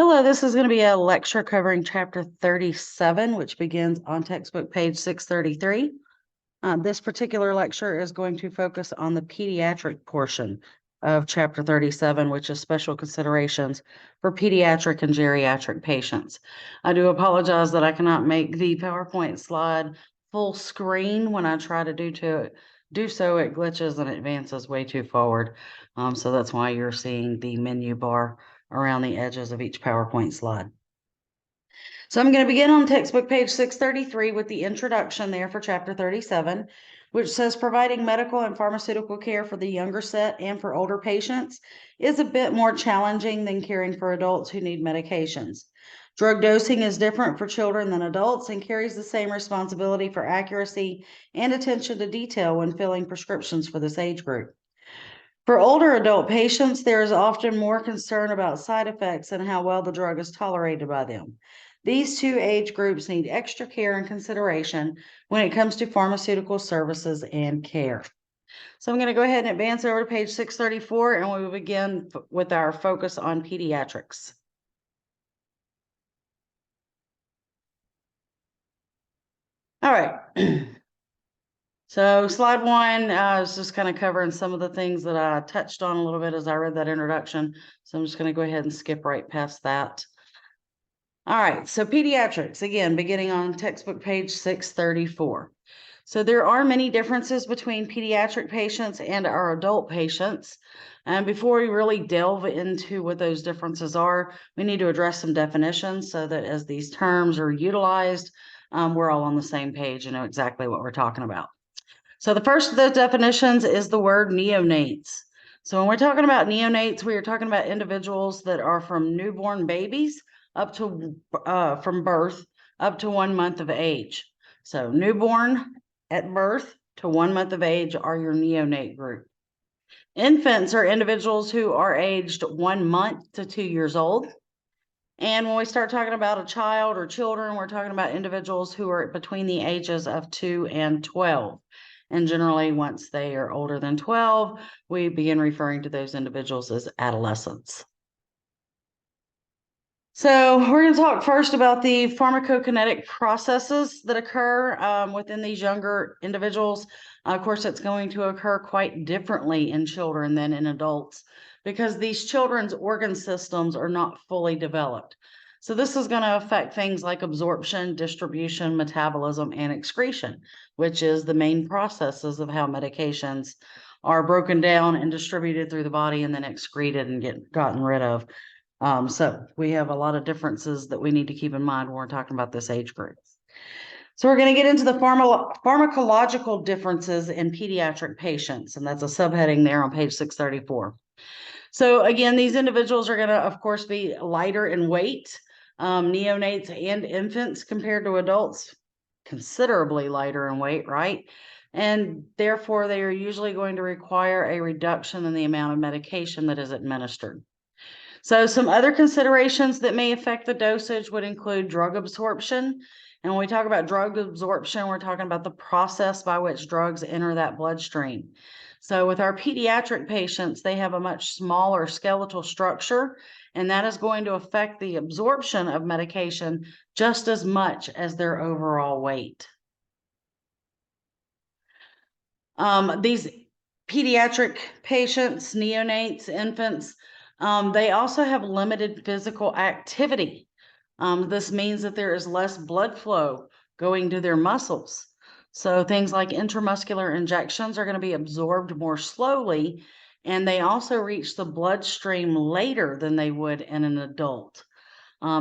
Hello, this is going to be a lecture covering chapter 37, which begins on textbook page 633. This particular lecture is going to focus on the pediatric portion of chapter 37, which is special considerations for pediatric and geriatric patients. I do apologize that I cannot make the PowerPoint slide full screen. When I try to do so, it glitches and advances way too forward. So that's why you're seeing the menu bar around the edges of each PowerPoint slide. So I'm going to begin on textbook page 633 with the introduction there for chapter 37, which says providing medical and pharmaceutical care for the younger set and for older patients is a bit more challenging than caring for adults who need medications. Drug dosing is different for children than adults and carries the same responsibility for accuracy and attention to detail when filling prescriptions for this age group. For older adult patients, there is often more concern about side effects and how well the drug is tolerated by them. These two age groups need extra care and consideration when it comes to pharmaceutical services and care. So I'm going to go ahead and advance over to page 634, and we will begin with our focus on pediatrics. All right. So slide one is just kind of covering some of the things that I touched on a little bit as I read that introduction. So I'm just going to go ahead and skip right past that. All right, so pediatrics, again, beginning on textbook page 634. So there are many differences between pediatric patients and our adult patients. And before we really delve into what those differences are, we need to address some definitions so that as these terms are utilized, we're all on the same page and know exactly what we're talking about. So the first of those definitions is the word neonates. So when we're talking about neonates, we are talking about individuals that are from newborn babies up to from birth up to 1 month of age. So newborn at birth to 1 month of age are your neonate group. Infants are individuals who are aged 1 month to 2 years old. And when we start talking about a child or children, we're talking about individuals who are between the ages of 2 and 12. And generally, once they are older than 12, we begin referring to those individuals as adolescents. So we're going to talk first about the pharmacokinetic processes that occur within these younger individuals. Of course, it's going to occur quite differently in children than in adults because these children's organ systems are not fully developed. So this is going to affect things like absorption, distribution, metabolism, and excretion, which is the main processes of how medications are broken down and distributed through the body and then excreted and gotten rid of. So we have a lot of differences that we need to keep in mind when we're talking about this age group. So we're going to get into the pharmacological differences in pediatric patients, and that's a subheading there on page 634. So again, these individuals are going to, of course, be lighter in weight, neonates and infants compared to adults, considerably lighter in weight, right? And therefore, they are usually going to require a reduction in the amount of medication that is administered. So some other considerations that may affect the dosage would include drug absorption. And when we talk about drug absorption, we're talking about the process by which drugs enter that bloodstream. So with our pediatric patients, they have a much smaller skeletal structure, and that is going to affect the absorption of medication just as much as their overall weight. These pediatric patients, neonates, infants, they also have limited physical activity. This means that there is less blood flow going to their muscles. So things like intramuscular injections are going to be absorbed more slowly, and they also reach the bloodstream later than they would in an adult.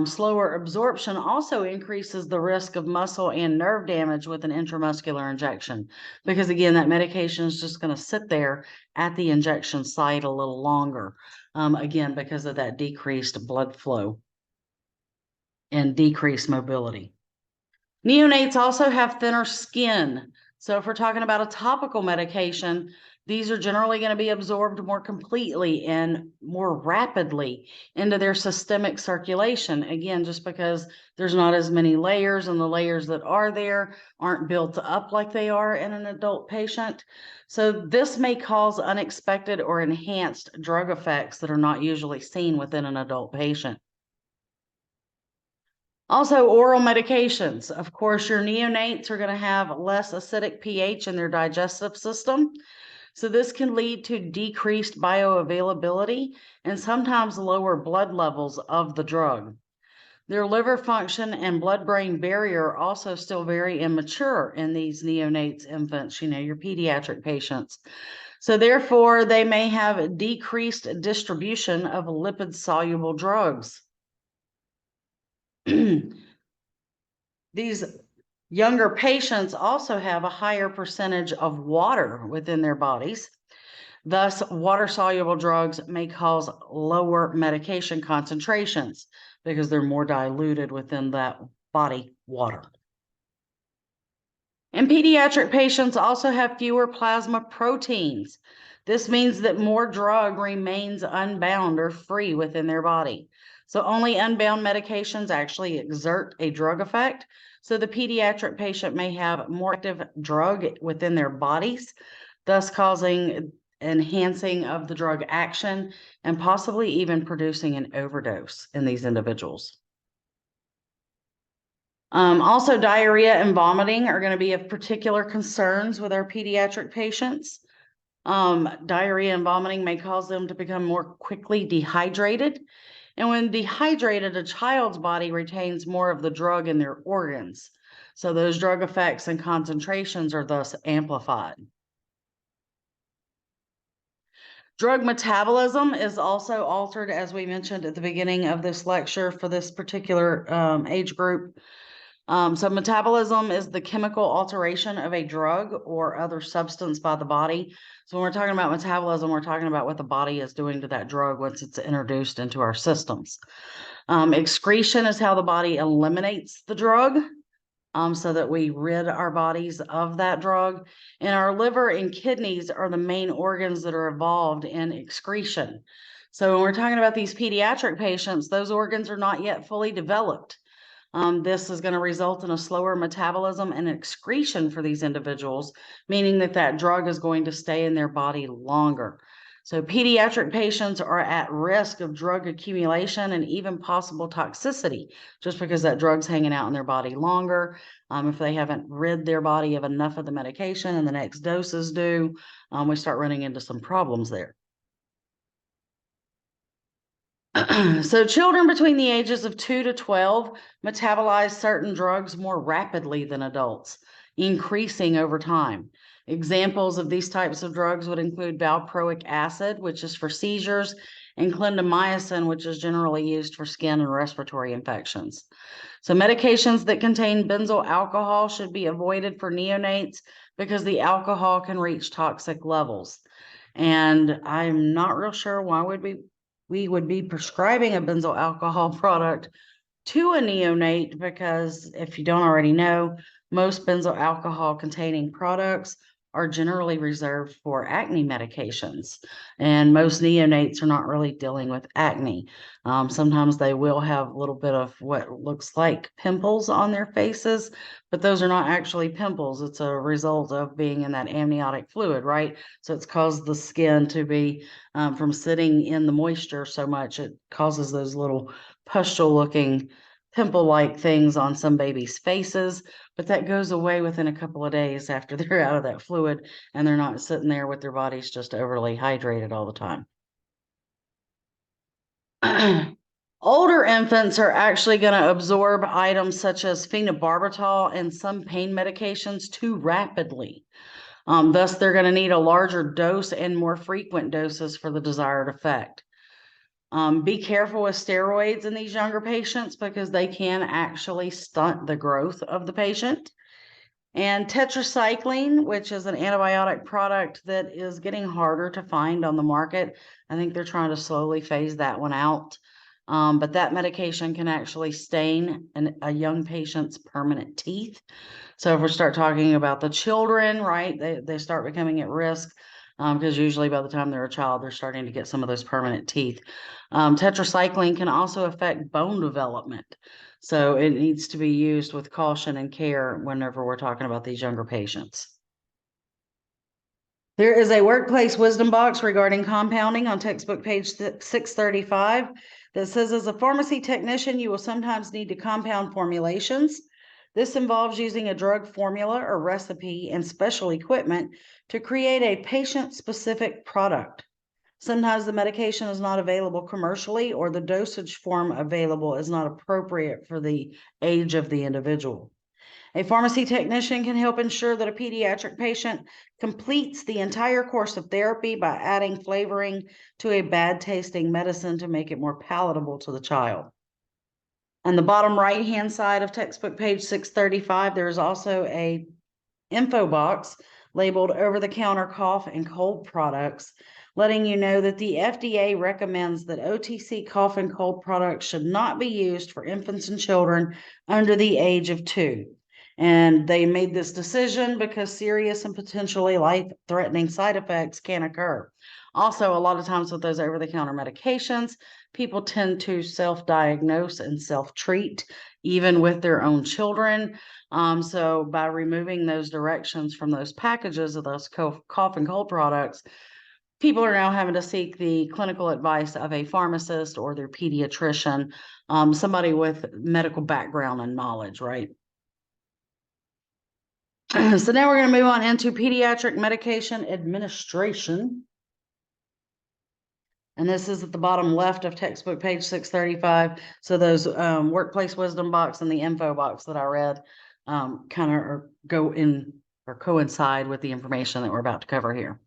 Slower absorption also increases the risk of muscle and nerve damage with an intramuscular injection, because again, that medication is just going to sit there at the injection site a little longer, again, because of that decreased blood flow and decreased mobility. Neonates also have thinner skin. So if we're talking about a topical medication, these are generally going to be absorbed more completely and more rapidly into their systemic circulation. Again, just because there's not as many layers, and the layers that are there aren't built up like they are in an adult patient. So this may cause unexpected or enhanced drug effects that are not usually seen within an adult patient. Also, oral medications. Of course, your neonates are going to have less acidic pH in their digestive system. So this can lead to decreased bioavailability and sometimes lower blood levels of the drug. Their liver function and blood-brain barrier are also still very immature in these neonates, infants, your pediatric patients. So therefore, they may have decreased distribution of lipid-soluble drugs. These younger patients also have a higher percentage of water within their bodies. Thus, water-soluble drugs may cause lower medication concentrations because they're more diluted within that body water. And pediatric patients also have fewer plasma proteins. This means that more drug remains unbound or free within their body. So only unbound medications actually exert a drug effect. So the pediatric patient may have more active drug within their bodies, thus causing enhancing of the drug action and possibly even producing an overdose in these individuals. Also, diarrhea and vomiting are going to be of particular concerns with our pediatric patients. Diarrhea and vomiting may cause them to become more quickly dehydrated. And when dehydrated, a child's body retains more of the drug in their organs. So those drug effects and concentrations are thus amplified. Drug metabolism is also altered, as we mentioned at the beginning of this lecture for this particular age group. So metabolism is the chemical alteration of a drug or other substance by the body. So when we're talking about metabolism, we're talking about what the body is doing to that drug once it's introduced into our systems. Excretion is how the body eliminates the drug, so that we rid our bodies of that drug. And our liver and kidneys are the main organs that are involved in excretion. So when we're talking about these pediatric patients, those organs are not yet fully developed. This is going to result in a slower metabolism and excretion for these individuals, meaning that that drug is going to stay in their body longer. So pediatric patients are at risk of drug accumulation and even possible toxicity, just because that drug's hanging out in their body longer. If they haven't rid their body of enough of the medication and the next dose is due, we start running into some problems there. So children between the ages of 2 to 12 metabolize certain drugs more rapidly than adults, increasing over time. Examples of these types of drugs would include valproic acid, which is for seizures, and clindamycin, which is generally used for skin and respiratory infections. So medications that contain benzyl alcohol should be avoided for neonates because the alcohol can reach toxic levels. And I'm not real sure why we would be prescribing a benzyl alcohol product to a neonate, because if you don't already know, most benzyl alcohol containing products are generally reserved for acne medications. And most neonates are not really dealing with acne. Sometimes they will have a little bit of what looks like pimples on their faces, but those are not actually pimples. It's a result of being in that amniotic fluid, right? So it's caused the skin to be, from sitting in the moisture so much, it causes those little pustule looking pimple-like things on some babies' faces, but that goes away within a couple of days after they're out of that fluid and they're not sitting there with their bodies just overly hydrated all the time. Older infants are actually going to absorb items such as phenobarbital and some pain medications too rapidly. Thus, they're going to need a larger dose and more frequent doses for the desired effect. Be careful with steroids in these younger patients because they can actually stunt the growth of the patient. And tetracycline, which is an antibiotic product that is getting harder to find on the market. I think they're trying to slowly phase that one out. But that medication can actually stain a young patient's permanent teeth. So if we start talking about the children, right, they start becoming at risk, because usually by the time they're a child, they're starting to get some of those permanent teeth. Tetracycline can also affect bone development. So it needs to be used with caution and care whenever we're talking about these younger patients. There is a workplace wisdom box regarding compounding on textbook page 635 that says, as a pharmacy technician, you will sometimes need to compound formulations. This involves using a drug formula or recipe and special equipment to create a patient-specific product. Sometimes the medication is not available commercially, or the dosage form available is not appropriate for the age of the individual. A pharmacy technician can help ensure that a pediatric patient completes the entire course of therapy by adding flavoring to a bad tasting medicine to make it more palatable to the child. On the bottom right-hand side of textbook page 635, there is also a info box labeled over-the-counter cough and cold products, letting you know that the FDA recommends that OTC cough and cold products should not be used for infants and children under the age of 2. And they made this decision because serious and potentially life-threatening side effects can occur. Also, a lot of times with those over-the-counter medications, people tend to self-diagnose and self-treat, even with their own children. So by removing those directions from those packages of those cough and cold products, people are now having to seek the clinical advice of a pharmacist or their pediatrician, somebody with medical background and knowledge, right? So now we're going to move on into pediatric medication administration. And this is at the bottom left of textbook page 635. So those workplace wisdom box and the info box that I read kind of go in or coincide with the information that we're about to cover here.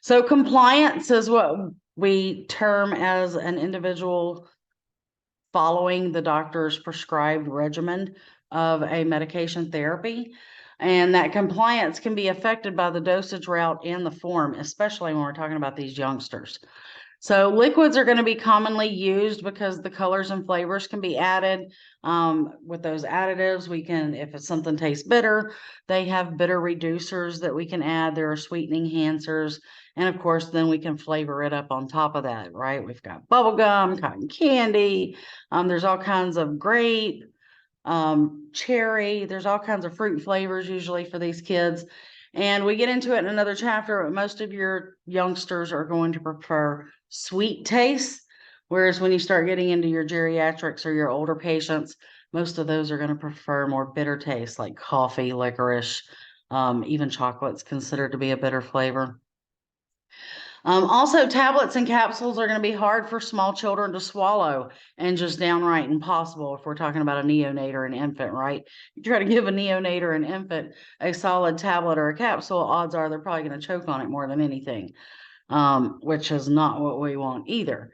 So compliance is what we term as an individual following the doctor's prescribed regimen of a medication therapy. And that compliance can be affected by the dosage route and the form, especially when we're talking about these youngsters. So liquids are going to be commonly used because the colors and flavors can be added. With those additives, we can, if something tastes bitter, they have bitter reducers that we can add. There are sweetening enhancers. And of course, then we can flavor it up on top of that, right? We've got bubble gum, cotton candy. There's all kinds of grape, cherry. There's all kinds of fruit flavors usually for these kids. And we get into it in another chapter, but most of your youngsters are going to prefer sweet taste. Whereas when you start getting into your geriatrics or your older patients, most of those are going to prefer more bitter taste, like coffee, licorice, even chocolate's considered to be a bitter flavor. Also, tablets and capsules are going to be hard for small children to swallow and just downright impossible if we're talking about a neonate or an infant, right? You try to give a neonate or an infant a solid tablet or a capsule, odds are they're probably going to choke on it more than anything, which is not what we want either.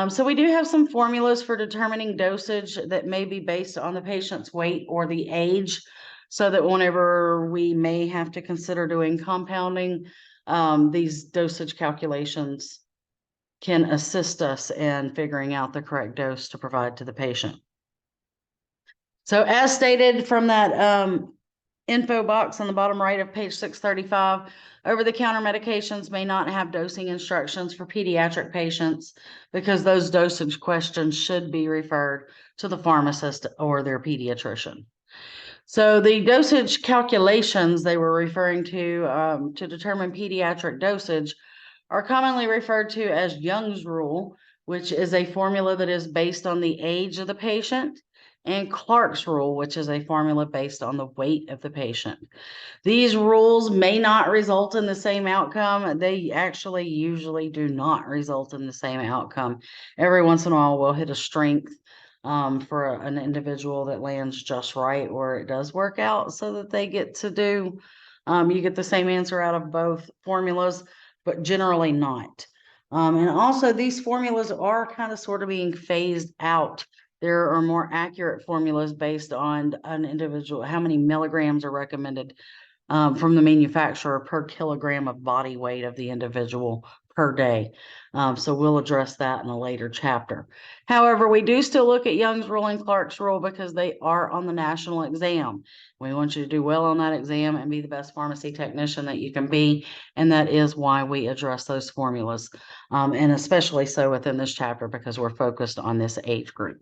So we do have some formulas for determining dosage that may be based on the patient's weight or the age, so that whenever we may have to consider doing compounding, these dosage calculations can assist us in figuring out the correct dose to provide to the patient. So as stated from that info box on the bottom right of page 635, over-the-counter medications may not have dosing instructions for pediatric patients because those dosage questions should be referred to the pharmacist or their pediatrician. So the dosage calculations they were referring to determine pediatric dosage are commonly referred to as Young's rule, which is a formula that is based on the age of the patient, and Clark's rule, which is a formula based on the weight of the patient. These rules may not result in the same outcome. They actually usually do not result in the same outcome. Every once in a while, we'll hit a strength for an individual that lands just right, or it does work out so that they get to do, you get the same answer out of both formulas, but generally not. And also these formulas are kind of sort of being phased out. There are more accurate formulas based on an individual, how many milligrams are recommended from the manufacturer per kilogram of body weight of the individual per day. So we'll address that in a later chapter. However, we do still look at Young's rule and Clark's rule because they are on the national exam. We want you to do well on that exam and be the best pharmacy technician that you can be. And that is why we address those formulas. And especially so within this chapter because we're focused on this age group.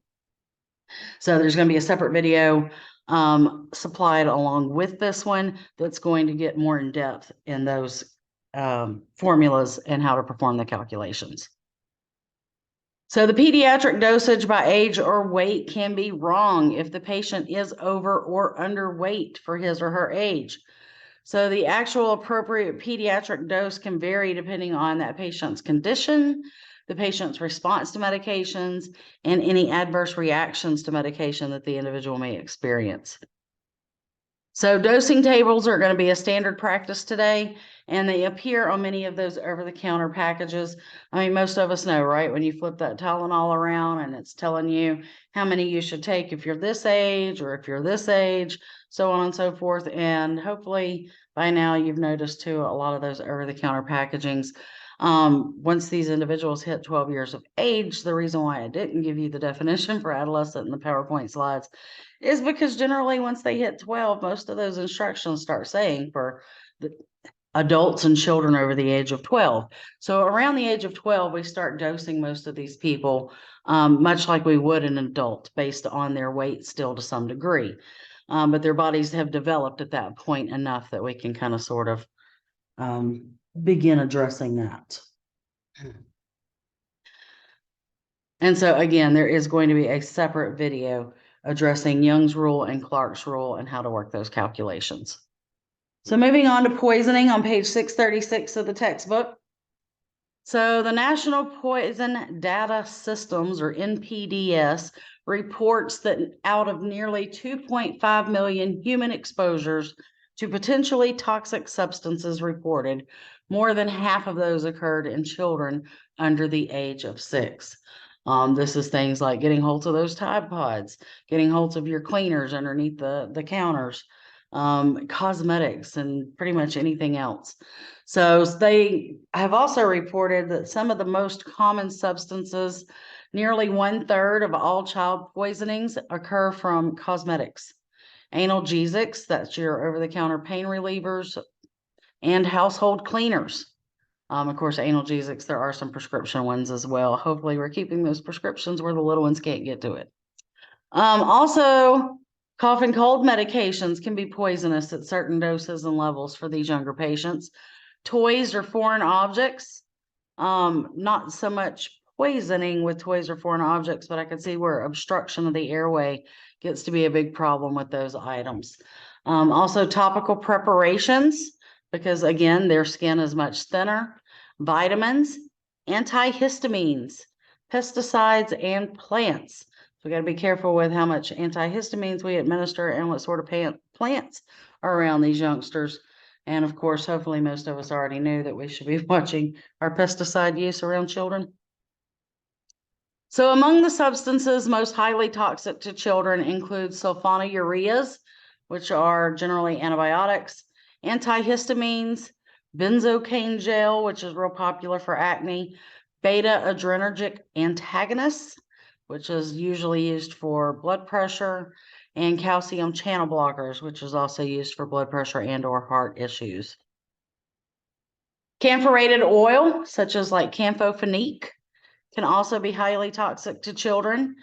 So there's going to be a separate video supplied along with this one that's going to get more in depth in those formulas and how to perform the calculations. So the pediatric dosage by age or weight can be wrong if the patient is over or underweight for his or her age. So the actual appropriate pediatric dose can vary depending on that patient's condition, the patient's response to medications, and any adverse reactions to medication that the individual may experience. So dosing tables are going to be a standard practice today, and they appear on many of those over-the-counter packages. I mean, most of us know, right? When you flip that Tylenol around and it's telling you how many you should take if you're this age or if you're this age, so on and so forth. And hopefully by now you've noticed too, a lot of those over-the-counter packagings. Once these individuals hit 12 years of age, the reason why I didn't give you the definition for adolescent in the PowerPoint slides is because generally once they hit 12, most of those instructions start saying for the adults and children over the age of 12. So around the age of 12, we start dosing most of these people, much like we would an adult based on their weight still to some degree. But their bodies have developed at that point enough that we can kind of sort of begin addressing that. And so again, there is going to be a separate video addressing Young's rule and Clark's rule and how to work those calculations. So moving on to poisoning on page 636 of the textbook. So the National Poison Data Systems, or NPDS, reports that out of nearly 2.5 million human exposures to potentially toxic substances reported, more than half of those occurred in children under the age of 6. This is things like getting hold of those Tide Pods, getting hold of your cleaners underneath the counters, cosmetics, and pretty much anything else. So they have also reported that some of the most common substances, nearly 1/3 of all child poisonings, occur from cosmetics. Analgesics, that's your over-the-counter pain relievers, and household cleaners. Of course, analgesics, there are some prescription ones as well. Hopefully we're keeping those prescriptions where the little ones can't get to it. Also, cough and cold medications can be poisonous at certain doses and levels for these younger patients. Toys or foreign objects, not so much poisoning with toys or foreign objects, but I could see where obstruction of the airway gets to be a big problem with those items. Also topical preparations, because again, their skin is much thinner. Vitamins, antihistamines, pesticides, and plants. So we got to be careful with how much antihistamines we administer and what sort of plants are around these youngsters. And of course, hopefully most of us already knew that we should be watching our pesticide use around children. So among the substances most highly toxic to children include sulfonylureas, which are generally antibiotics, antihistamines, benzocaine gel, which is real popular for acne, beta-adrenergic antagonists, which is usually used for blood pressure, and calcium channel blockers, which is also used for blood pressure and or heart issues. Camphorated oil, such as like camphophenique, can also be highly toxic to children.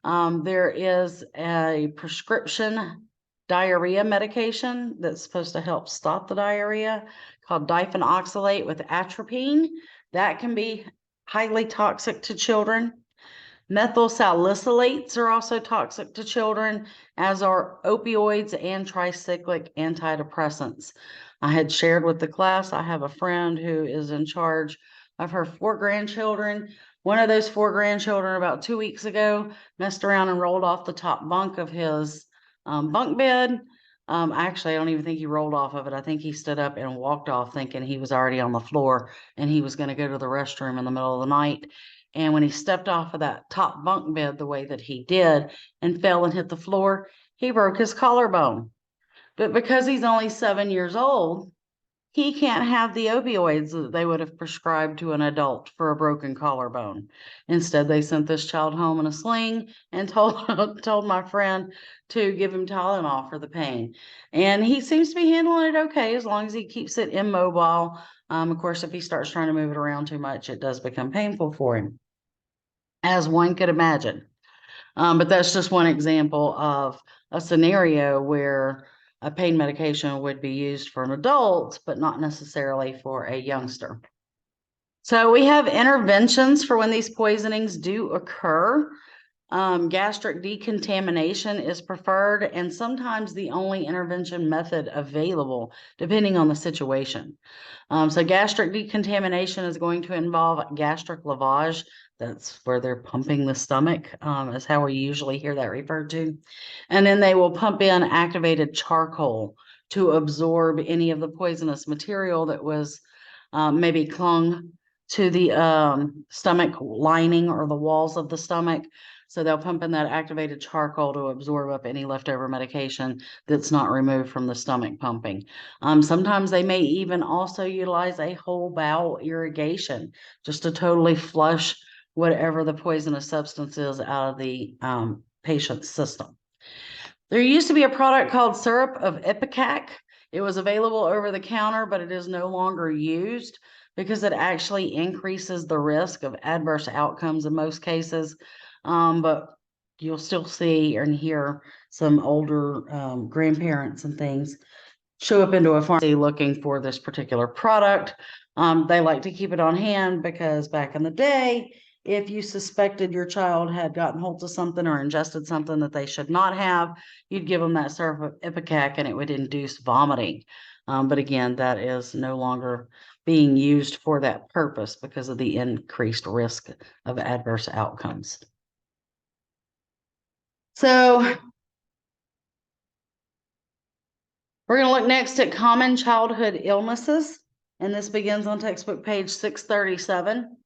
There is a prescription diarrhea medication that's supposed to help stop the diarrhea called diphenoxylate with atropine. That can be highly toxic to children. Methyl salicylates are also toxic to children, as are opioids and tricyclic antidepressants. I had shared with the class, I have a friend who is in charge of her 4 grandchildren. One of those 4 grandchildren about 2 weeks ago messed around and rolled off the top bunk of his bunk bed. Actually, I don't even think he rolled off of it. I think he stood up and walked off thinking he was already on the floor and he was going to go to the restroom in the middle of the night. And when he stepped off of that top bunk bed the way that he did and fell and hit the floor, he broke his collarbone. But because he's only 7 years old, he can't have the opioids that they would have prescribed to an adult for a broken collarbone. Instead, they sent this child home in a sling and told my friend to give him Tylenol for the pain. And he seems to be handling it okay as long as he keeps it immobile. Of course, if he starts trying to move it around too much, it does become painful for him, as one could imagine. But that's just one example of a scenario where a pain medication would be used for an adult, but not necessarily for a youngster. So we have interventions for when these poisonings do occur. Gastric decontamination is preferred and sometimes the only intervention method available, depending on the situation. So gastric decontamination is going to involve gastric lavage. That's where they're pumping the stomach, is how we usually hear that referred to. And then they will pump in activated charcoal to absorb any of the poisonous material that was maybe clung to the stomach lining or the walls of the stomach. So they'll pump in that activated charcoal to absorb up any leftover medication that's not removed from the stomach pumping. Sometimes they may even also utilize a whole bowel irrigation just to totally flush whatever the poisonous substance is out of the patient's system. There used to be a product called syrup of Ipecac. It was available over the counter, but it is no longer used because it actually increases the risk of adverse outcomes in most cases. But you'll still see and hear some older grandparents and things show up into a pharmacy looking for this particular product. They like to keep it on hand because back in the day, if you suspected your child had gotten hold of something or ingested something that they should not have, you'd give them that syrup of Ipecac and it would induce vomiting. But again, that is no longer being used for that purpose because of the increased risk of adverse outcomes. So we're going to look next at common childhood illnesses, and this begins on textbook page 637.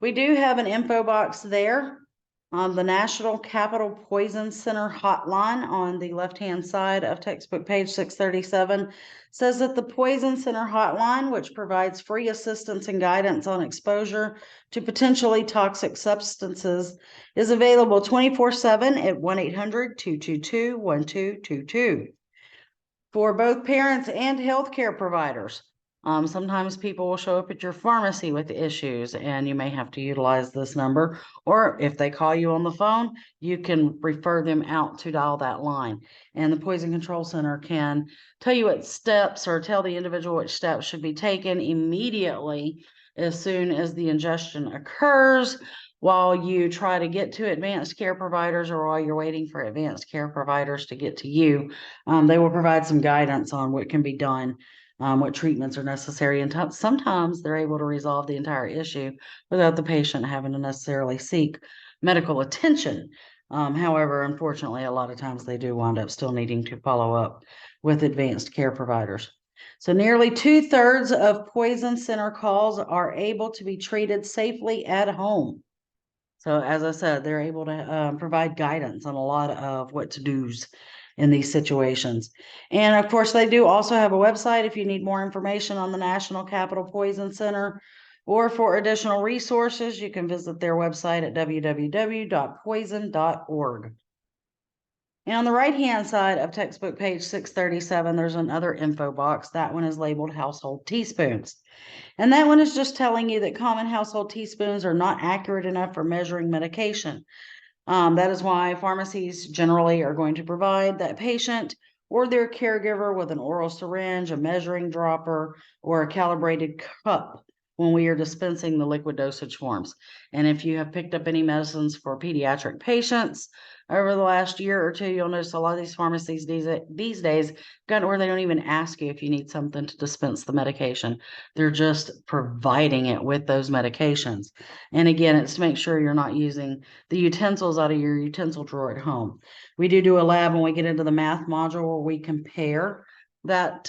We do have an info box there on the National Capital Poison Center hotline on the left-hand side of textbook page 637 says that the Poison Center hotline, which provides free assistance and guidance on exposure to potentially toxic substances, is available 24/7 at 1-800-222-1222 for both parents and healthcare providers. Sometimes people will show up at your pharmacy with issues and you may have to utilize this number, or if they call you on the phone, you can refer them out to dial that line. And the Poison Control Center can tell you what steps or tell the individual which steps should be taken immediately as soon as the ingestion occurs, while you try to get to advanced care providers or while you're waiting for advanced care providers to get to you. They will provide some guidance on what can be done, what treatments are necessary, and sometimes they're able to resolve the entire issue without the patient having to necessarily seek medical attention. However, unfortunately, a lot of times they do wind up still needing to follow up with advanced care providers. So nearly 2/3 of poison center calls are able to be treated safely at home. So as I said, they're able to provide guidance on a lot of what to do's in these situations. And of course, they do also have a website if you need more information on the National Capital Poison Center, or for additional resources, you can visit their website at www.poison.org. And on the right-hand side of textbook page 637, there's another info box. That one is labeled household teaspoons. And that one is just telling you that common household teaspoons are not accurate enough for measuring medication. That is why pharmacies generally are going to provide that patient or their caregiver with an oral syringe, a measuring dropper, or a calibrated cup when we are dispensing the liquid dosage forms. And if you have picked up any medicines for pediatric patients over the last year or two, you'll notice a lot of these pharmacies these days gotten where they don't even ask you if you need something to dispense the medication. They're just providing it with those medications. And again, it's to make sure you're not using the utensils out of your utensil drawer at home. We do a lab when we get into the math module where we compare that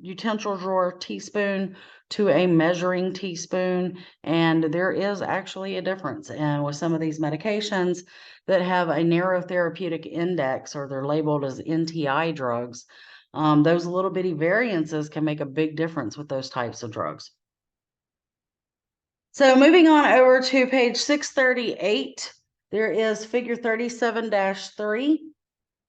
utensil drawer teaspoon to a measuring teaspoon, and there is actually a difference. And with some of these medications that have a narrow therapeutic index, or they're labeled as NTI drugs, those little bitty variances can make a big difference with those types of drugs. So moving on over to page 638, there is figure 37-3.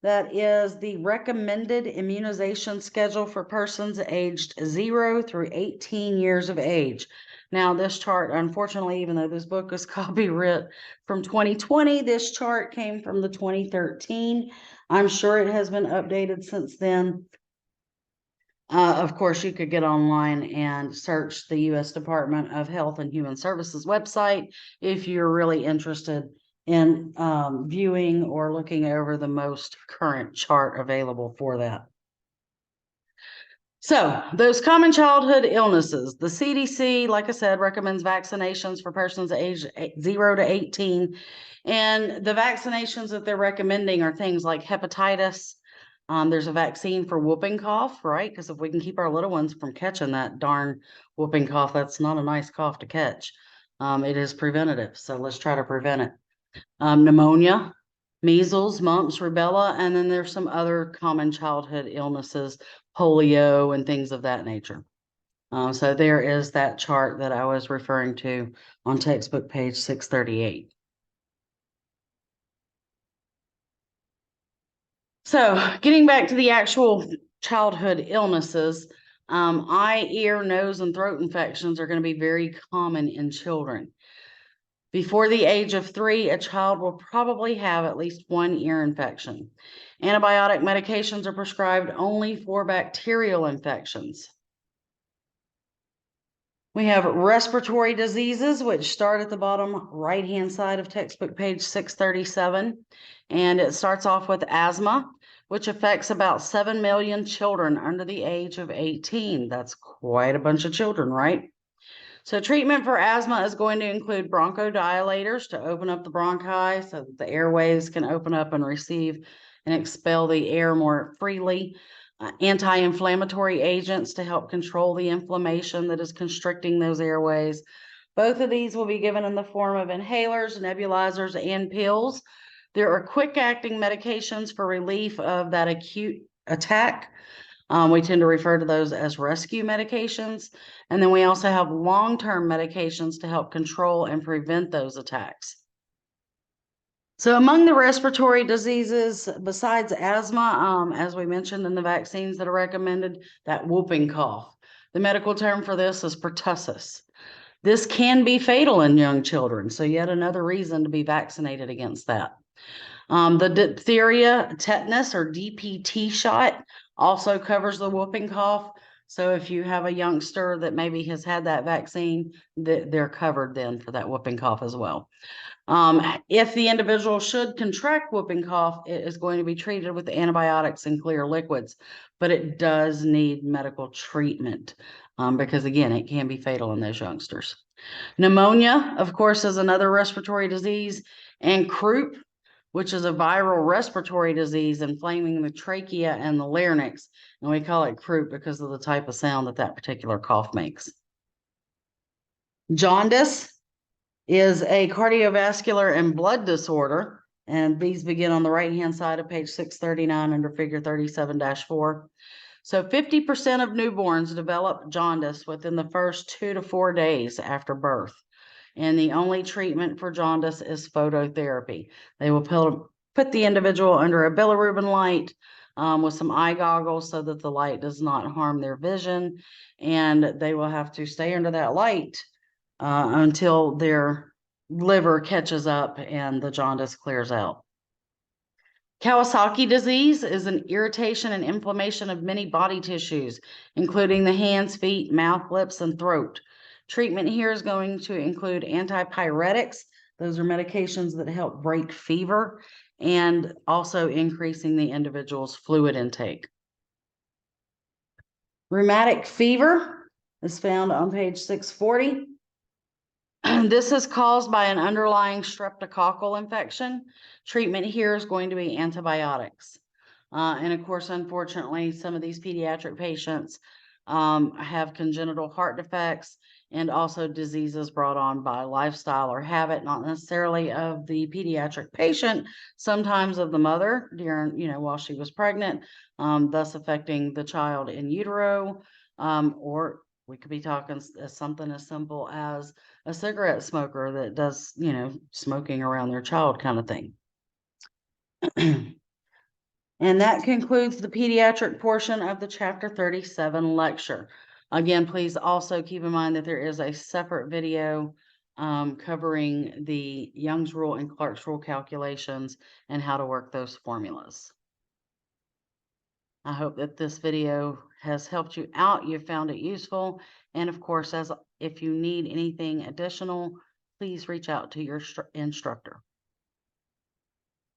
That is the recommended immunization schedule for persons aged 0 through 18 years of age. Now, this chart, unfortunately, even though this book is copyright from 2020, this chart came from the 2013. I'm sure it has been updated since then. Of course, you could get online and search the U.S. Department of Health and Human Services website if you're really interested in viewing or looking over the most current chart available for that. So those common childhood illnesses, the CDC, like I said, recommends vaccinations for persons aged 0 to 18. And the vaccinations that they're recommending are things like hepatitis. There's a vaccine for whooping cough, right? Because if we can keep our little ones from catching that darn whooping cough, that's not a nice cough to catch. It is preventative. So let's try to prevent it. Pneumonia, measles, mumps, rubella, and then there's some other common childhood illnesses, polio, and things of that nature. So there is that chart that I was referring to on textbook page 638. So getting back to the actual childhood illnesses, eye, ear, nose, and throat infections are going to be very common in children. Before the age of 3, a child will probably have at least one ear infection. Antibiotic medications are prescribed only for bacterial infections. We have respiratory diseases, which start at the bottom right-hand side of textbook page 637. And it starts off with asthma, which affects about 7 million children under the age of 18. That's quite a bunch of children, right? So treatment for asthma is going to include bronchodilators to open up the bronchi so that the airways can open up and receive and expel the air more freely. Anti-inflammatory agents to help control the inflammation that is constricting those airways. Both of these will be given in the form of inhalers, nebulizers, and pills. There are quick-acting medications for relief of that acute attack. We tend to refer to those as rescue medications. And then we also have long-term medications to help control and prevent those attacks. So among the respiratory diseases, besides asthma, as we mentioned in the vaccines that are recommended, that whooping cough. The medical term for this is pertussis. This can be fatal in young children, so yet another reason to be vaccinated against that. The diphtheria, tetanus, or DPT shot also covers the whooping cough. So if you have a youngster that maybe has had that vaccine, they're covered then for that whooping cough as well. If the individual should contract whooping cough, it is going to be treated with antibiotics and clear liquids, but it does need medical treatment because, again, it can be fatal in those youngsters. Pneumonia, of course, is another respiratory disease, and croup, which is a viral respiratory disease inflaming the trachea and the larynx. And we call it croup because of the type of sound that that particular cough makes. Jaundice is a cardiovascular and blood disorder, and these begin on the right-hand side of page 639 under figure 37-4. So 50% of newborns develop jaundice within the first 2 to 4 days after birth. And the only treatment for jaundice is phototherapy. They will put the individual under a bilirubin light with some eye goggles so that the light does not harm their vision. And they will have to stay under that light until their liver catches up and the jaundice clears out. Kawasaki disease is an irritation and inflammation of many body tissues, including the hands, feet, mouth, lips, and throat. Treatment here is going to include antipyretics. Those are medications that help break fever and also increasing the individual's fluid intake. Rheumatic fever is found on page 640. This is caused by an underlying streptococcal infection. Treatment here is going to be antibiotics. And of course, unfortunately, some of these pediatric patients have congenital heart defects and also diseases brought on by lifestyle or habit, not necessarily of the pediatric patient, sometimes of the mother during, while she was pregnant, thus affecting the child in utero, or we could be talking something as simple as a cigarette smoker that does, smoking around their child kind of thing. And that concludes the pediatric portion of the Chapter 37 lecture. Again, please also keep in mind that there is a separate video covering the Young's rule and Clark's rule calculations and how to work those formulas. I hope that this video has helped you out. You found it useful. And of course, if you need anything additional, please reach out to your instructor.